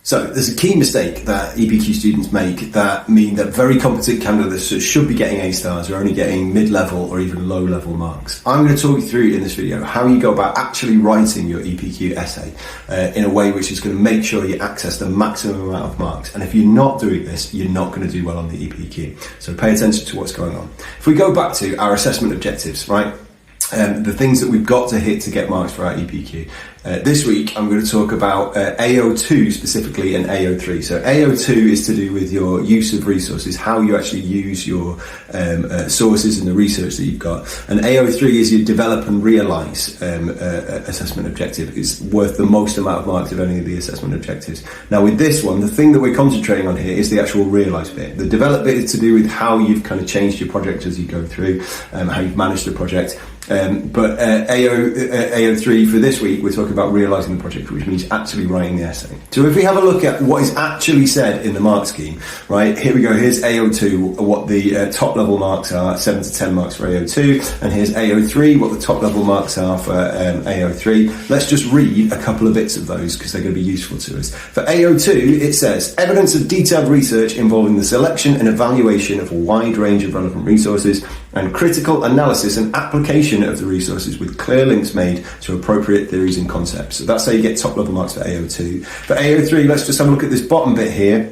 So there's a key mistake that EPQ students make that mean that very competent candidates that should be getting A stars are only getting mid-level or even low-level marks. I'm going to talk you through in this video how you go about actually writing your EPQ essay in a way which is going to make sure you access the maximum amount of marks. And if you're not doing this, you're not going to do well on the EPQ. So pay attention to what's going on. If we go back to our assessment objectives, right? The things that we've got to hit to get marks for our EPQ. This week I'm going to talk about AO2 specifically and AO3. So AO2 is to do with your use of resources, how you actually use your sources and the research that you've got. And AO3 is your develop and realise assessment objective. It's worth the most amount of marks of any of the assessment objectives. Now with this one, the thing that we're concentrating on here is the actual realise bit. The develop bit is to do with how you've kind of changed your project as you go through, how you've managed the project. But AO3 for this week, we're talking about realising the project, which means actually writing the essay. So if we have a look at what is actually said in the mark scheme, right, here we go, here's AO2, what the top level marks are, 7 to 10 marks for AO2, and here's AO3, what the top level marks are for AO3. Let's just read a couple of bits of those because they're going to be useful to us. For AO2, it says, evidence of detailed research involving the selection and evaluation of a wide range of relevant resources and critical analysis and application of the resources with clear links made to appropriate theories and concepts. So that's how you get top level marks for AO2. For AO3, let's just have a look at this bottom bit here.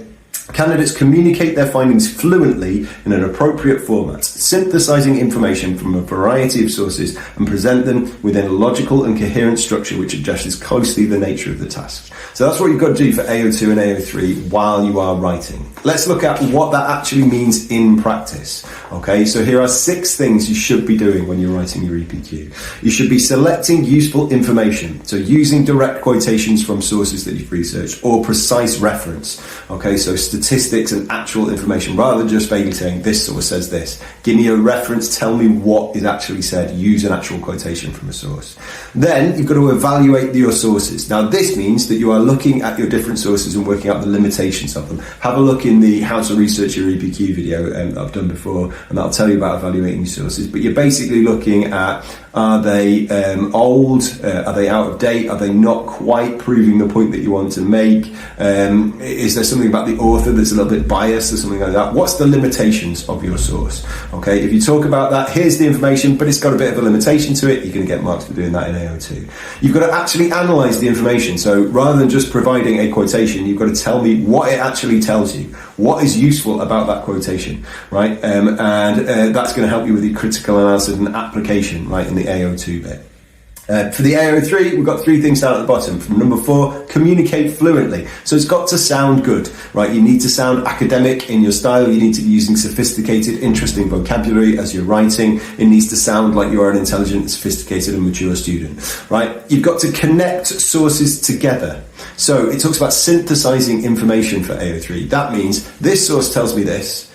Candidates communicate their findings fluently in an appropriate format, synthesizing information from a variety of sources and present them within a logical and coherent structure which addresses closely the nature of the task. So that's what you've got to do for AO2 and AO3 while you are writing. Let's look at what that actually means in practice. Okay, so here are 6 things you should be doing when you're writing your EPQ. You should be selecting useful information, so using direct quotations from sources that you've researched or precise reference. Okay, so statistics and actual information rather than just vaguely saying this source says this. Give me a reference, tell me what is actually said, use an actual quotation from a source. Then you've got to evaluate your sources. Now this means that you are looking at your different sources and working out the limitations of them. Have a look in the how to research your EPQ video that I've done before, and that'll tell you about evaluating your sources. But you're basically looking at, are they old? Are they out of date? Are they not quite proving the point that you want to make? Is there something about the author that's a little bit biased or something like that? What's the limitations of your source? Okay, if you talk about that, here's the information, but it's got a bit of a limitation to it, you're going to get marks for doing that in AO2. You've got to actually analyse the information. So rather than just providing a quotation, you've got to tell me what it actually tells you. What is useful about that quotation, right? And that's going to help you with your critical analysis and application, right, in the AO2 bit. For the AO3, we've got 3 things down at the bottom. From number 4, communicate fluently. So it's got to sound good, right? You need to sound academic in your style. You need to be using sophisticated, interesting vocabulary as you're writing. It needs to sound like you are an intelligent, sophisticated and mature student, right? You've got to connect sources together. So it talks about synthesizing information for AO3. That means this source tells me this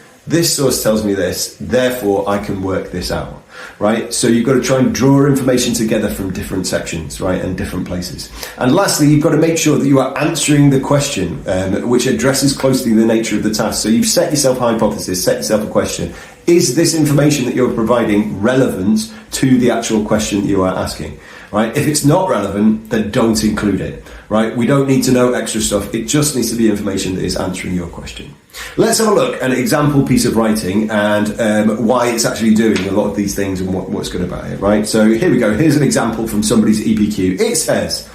source tells me this, therefore I can work this out, right? So you've got to try and draw information together from different sections, right, and different places. And lastly, you've got to make sure that you are answering the question which addresses closely the nature of the task. So you've set yourself a hypothesis, set yourself a question. Is this information that you're providing relevant to the actual question that you are asking? Right? If it's not relevant, then don't include it, right? We don't need to know extra stuff. It just needs to be information that is answering your question. Let's have a look at an example piece of writing and why it's actually doing a lot of these things and what's good about it, right? So here we go. Here's an example from somebody's EPQ. It says,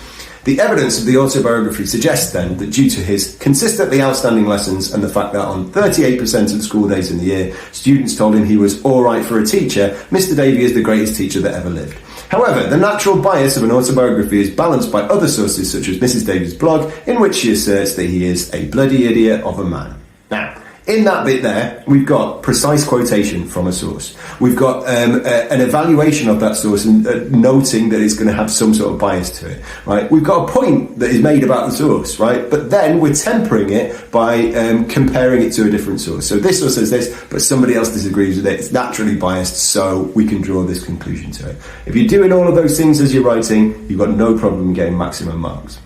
the evidence of the autobiography suggests then that due to his consistently outstanding lessons and the fact that on 38% of the school days in the year, students told him he was all right for a teacher, Mr. Davey is the greatest teacher that ever lived. However, the natural bias of an autobiography is balanced by other sources such as Mrs. Davey's blog, in which she asserts that he is a bloody idiot of a man. Now, in that bit there, we've got precise quotation from a source. We've got an evaluation of that source and noting that it's going to have some sort of bias to it, right? We've got a point that is made about the source, right? But then we're tempering it by comparing it to a different source. So this source says this, but somebody else disagrees with it. It's naturally biased, so we can draw this conclusion to it. If you're doing all of those things as you're writing, you've got no problem getting maximum marks.